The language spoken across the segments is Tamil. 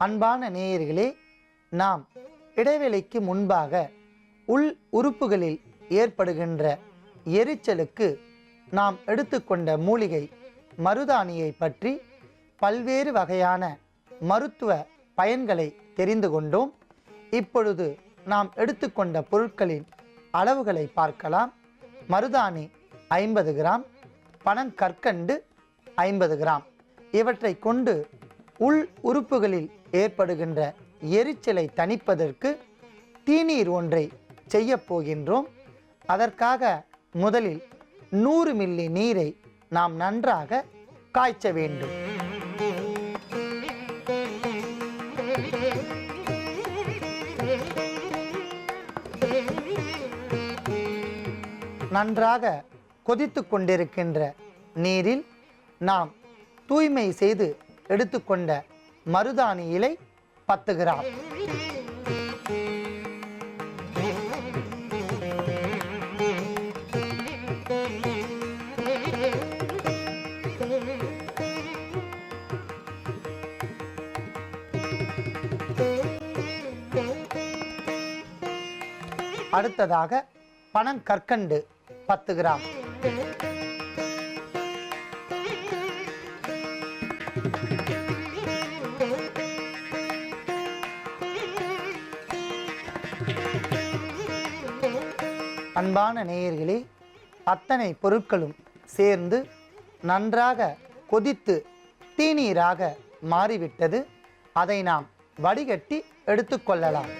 அன்பான நேயர்களே, நாம் இடைவேளைக்கு முன்பாக உள் உறுப்புகளில் ஏற்படுகின்ற எரிச்சலுக்கு நாம் எடுத்துக்கொண்ட மூலிகை மருதாணியை பற்றி பல்வேறு வகையான மருத்துவ பயன்களை தெரிந்து கொண்டோம். இப்பொழுது நாம் எடுத்துக்கொண்ட பொருட்களின் அளவுகளை பார்க்கலாம். மருதாணி 50 கிராம், பனங்கற்கண்டு 50 கிராம். இவற்றை கொண்டு உள் உறுப்புகளில் ஏற்படுகின்ற எரிச்சலை தணிப்பதற்கு தீநீர் ஒன்றை செய்ய போகின்றோம். அதற்காக முதலில் 100 மில்லி நீரை நாம் நன்றாக காய்ச்ச வேண்டும். நன்றாக கொதித்து கொண்டிருக்கின்ற நீரில் நாம் தூய்மை செய்து எடுத்துக்கொண்ட மருதாணி இலை 10 கிராம், அடுத்ததாக பனங்கற்கண்டு 10 கிராம், அன்பான நேயர்களே, அத்தனை பொருட்களும் சேர்ந்து நன்றாக கொதித்து தீநீராக மாறிவிட்டது. அதை நாம் வடிகட்டி எடுத்துக்கொள்ளலாம்.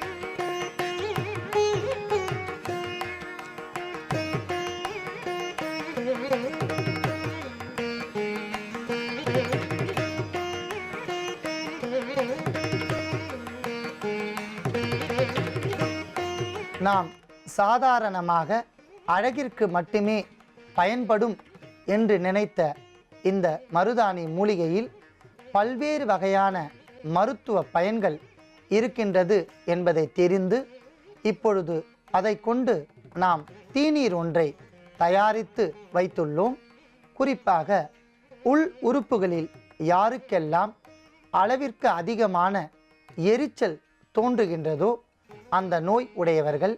நாம் சாதாரணமாக அழகிற்கு மட்டுமே பயன்படும் என்று நினைத்த இந்த மருதாணி மூலிகையில் பல்வேறு வகையான மருத்துவ பயன்கள் இருக்கின்றது என்பதை தெரிந்து இப்பொழுது அதை கொண்டு நாம் தீநீர் ஒன்றை தயாரித்து வைத்துள்ளோம். குறிப்பாக உள் உறுப்புகளில் யாருக்கெல்லாம் அளவிற்கு அதிகமான எரிச்சல் தோன்றுகின்றதோ அந்த நோய் உடையவர்கள்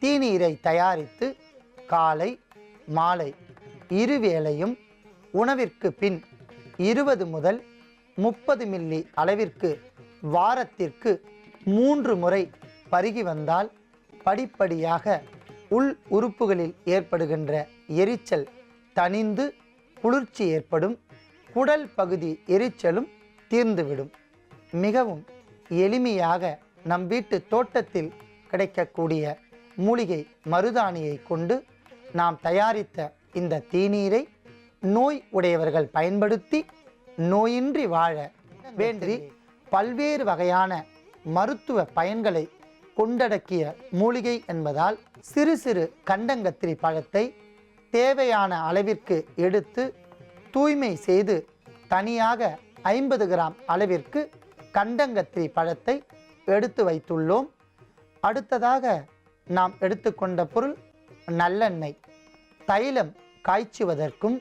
தீநீரை தயாரித்து காலை மாலை இருவேளையும் உணவிற்கு பின் 20 முதல் 30 மில்லி அளவிற்கு வாரத்திற்கு 3 முறை பருகி வந்தால் படிப்படியாக உள் உறுப்புகளில் ஏற்படுகின்ற எரிச்சல் தணிந்து குளிர்ச்சி ஏற்படும். குடல் பகுதி எரிச்சலும் தீர்ந்துவிடும். மிகவும் எளிமையாக நம் வீட்டு தோட்டத்தில் கிடைக்கக்கூடிய மூலிகை மருதாணியை கொண்டு நாம் தயாரித்த இந்த தீநீரை நோய் உடையவர்கள் பயன்படுத்தி நோயின்றி வாழ வேண்டி பல்வேறு வகையான மருத்துவ பயன்களை கொண்டடக்கிய மூலிகை என்பதால் சிறு சிறு கண்டங்கத்திரி பழத்தை தேவையான அளவிற்கு எடுத்து தூய்மை செய்து தனியாக 50 கிராம் அளவிற்கு கண்டங்கத்திரி பழத்தை எடுத்து வைத்துள்ளோம். அடுத்ததாக நாம் எடுத்துக்கொண்ட பொருள் நல்லெண்ணெய். தைலம் காய்ச்சுவதற்கும்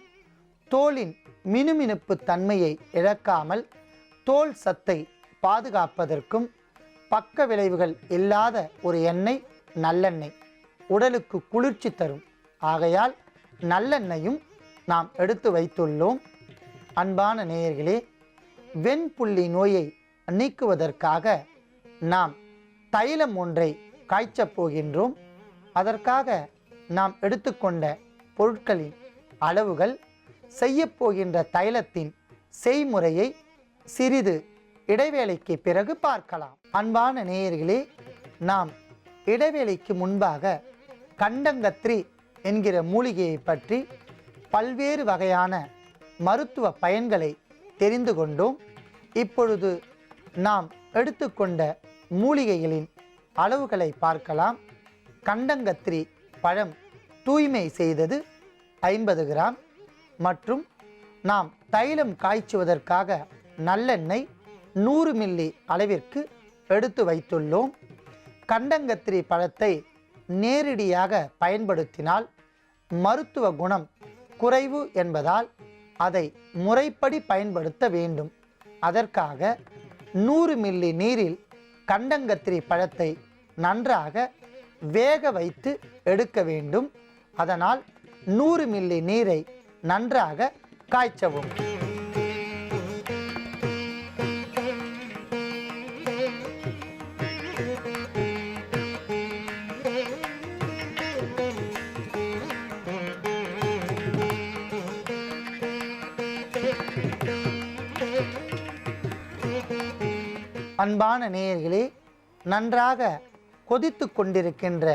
தோலின் மினுமினுப்பு தன்மையை இழக்காமல் தோல் சத்தை பாதுகாப்பதற்கும் பக்க விளைவுகள் இல்லாத ஒரு எண்ணெய் நல்லெண்ணெய். உடலுக்கு குளிர்ச்சி தரும். ஆகையால் நல்லெண்ணெயும் நாம் எடுத்து வைத்துள்ளோம். அன்பான நேயர்களே, வெண்புள்ளி நோயை நீக்குவதற்காக நாம் தைலம் ஒன்றை காய்ச்சப் போகின்றோம். அதற்காக நாம் எடுத்துக்கொண்ட பொருட்களின் அளவுகள், செய்யப்போகின்ற தைலத்தின் செய்முறையை சிறிது இடைவேளைக்கு பிறகு பார்க்கலாம். அன்பான நேயர்களே, நாம் இடைவேளைக்கு முன்பாக கண்டங்கத்திரி என்கிற மூலிகையை பற்றி பல்வேறு வகையான மருத்துவ பயன்களை தெரிந்து கொண்டோம். இப்பொழுது நாம் எடுத்துக்கொண்ட மூலிகைகளின் அளவுகளை பார்க்கலாம். கண்டங்கத்திரி பழம் தூய்மை செய்தது 50 கிராம் மற்றும் நாம் தைலம் காய்ச்சுவதற்காக நல்லெண்ணெய் 100 மில்லி அளவிற்கு எடுத்து வைத்துள்ளோம். கண்டங்கத்திரி பழத்தை நேரடியாக பயன்படுத்தினால் மருத்துவ குணம் குறைவு என்பதால் அதை முறைப்படி பயன்படுத்த வேண்டும். அதற்காக 100 மில்லி நீரில் கண்டங்கத்திரி பழத்தை நன்றாக வேக வைத்து எடுக்க வேண்டும். அதனால் 100 மில்லி நீரை நன்றாக காய்ச்சவும். அன்பான நேயர்களே, நன்றாக கொதித்து கொண்டிருக்கின்ற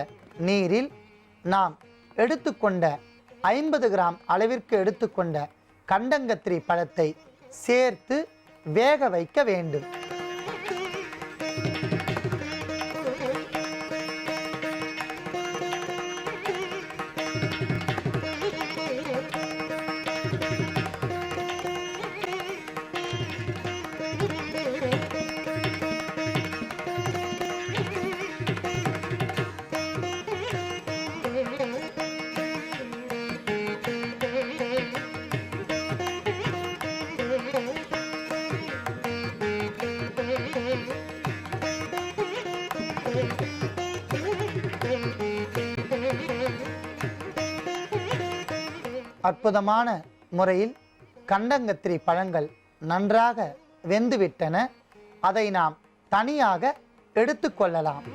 நீரில் நாம் எடுத்துக்கொண்ட 50 கிராம் அளவிற்கு எடுத்துக்கொண்ட கண்டங்கத்திரி பழத்தை சேர்த்து வேக வைக்க வேண்டும். அற்புதமான முறையில் கண்டங்கத்திரி பழங்கள் நன்றாக வெந்துவிட்டன. அதை நாம் தனியாக எடுத்துக்கொள்ளலாம்.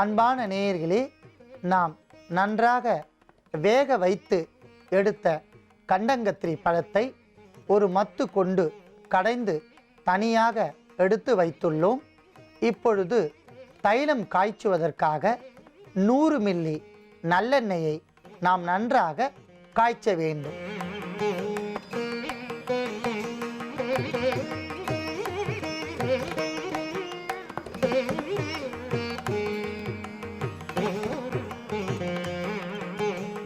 அன்பான நேயர்களே, நாம் நன்றாக வேக வைத்து எடுத்த கண்டங்கத்திரி பழத்தை ஒரு மத்து கொண்டு கடைந்து தனியாக எடுத்து வைத்துள்ளோம். இப்பொழுது தைலம் காய்ச்சுவதற்காக 100 மில்லி நல்லெண்ணெயை நாம் நன்றாக காய்ச்ச வேண்டும்.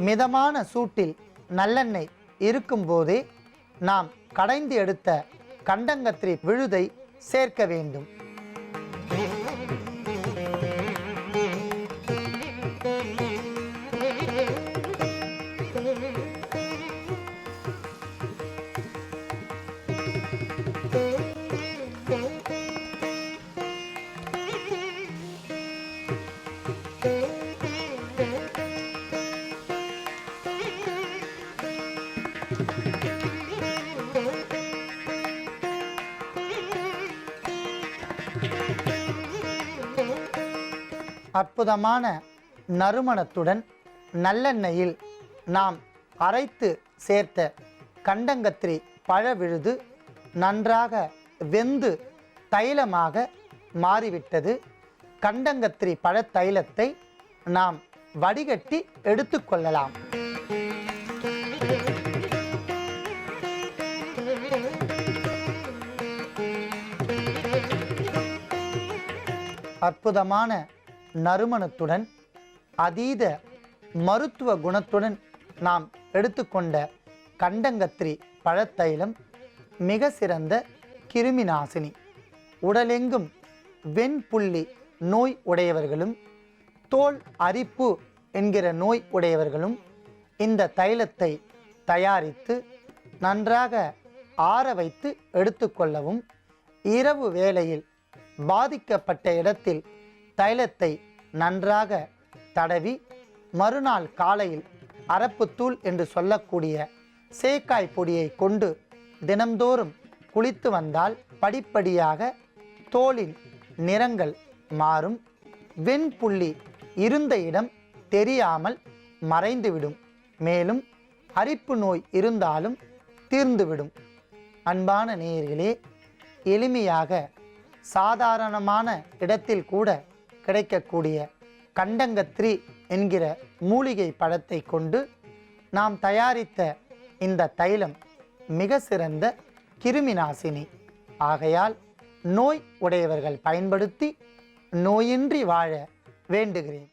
மிதமான சூட்டில் நல்லெண்ணெய் இருக்கும்போதே நாம் கடைந்து எடுத்த கண்டங்கத்திரி விழுதை சேர்க்க வேண்டும். அற்புதமான நறுமணத்துடன் நல்லெண்ணெயில் நாம் அரைத்து சேர்த்த கண்டங்கத்திரி பழ விழுது நன்றாக வெந்து தைலமாக மாறிவிட்டது. கண்டங்கத்திரி பழ தைலத்தை நாம் வடிகட்டி எடுத்துக்கொள்ளலாம். அற்புதமான நறுமணத்துடன் அதீத மருத்துவ குணத்துடன் நாம் எடுத்துக்கொண்ட கண்டங்கத்திரி பழத்தைலம் மிக சிறந்த கிருமி நாசினி. உடலெங்கும் வெண்புள்ளி நோய் உடையவர்களும் தோல் அரிப்பு என்கிற நோய் உடையவர்களும் இந்த தைலத்தை தயாரித்து நன்றாக ஆற வைத்து எடுத்துக்கொள்ளவும், இரவு வேளையில் பாதிக்கப்பட்ட இடத்தில் தைலத்தை நன்றாக தடவி மறுநாள் காலையில் அரப்புத்தூள் என்று சொல்லக்கூடிய சேக்காய் பொடியை கொண்டு தினம்தோறும் குளித்து வந்தால் படிப்படியாக தோலின் நிறங்கள் மாறும். வெண்புள்ளி இருந்த இடம் தெரியாமல் மறைந்துவிடும். மேலும் அரிப்பு நோய் இருந்தாலும் தீர்ந்துவிடும். அன்பான நேயர்களே, எளிமையாக சாதாரணமான இடத்தில் கூட கிடைக்கக்கூடிய கண்டங்கத்திரி என்கிற மூலிகை பழத்தை கொண்டு நாம் தயாரித்த இந்த தைலம் மிக சிறந்த கிருமி நாசினி. ஆகையால் நோய் உடையவர்கள் பயன்படுத்தி நோயின்றி வாழ வேண்டுகிறேன்.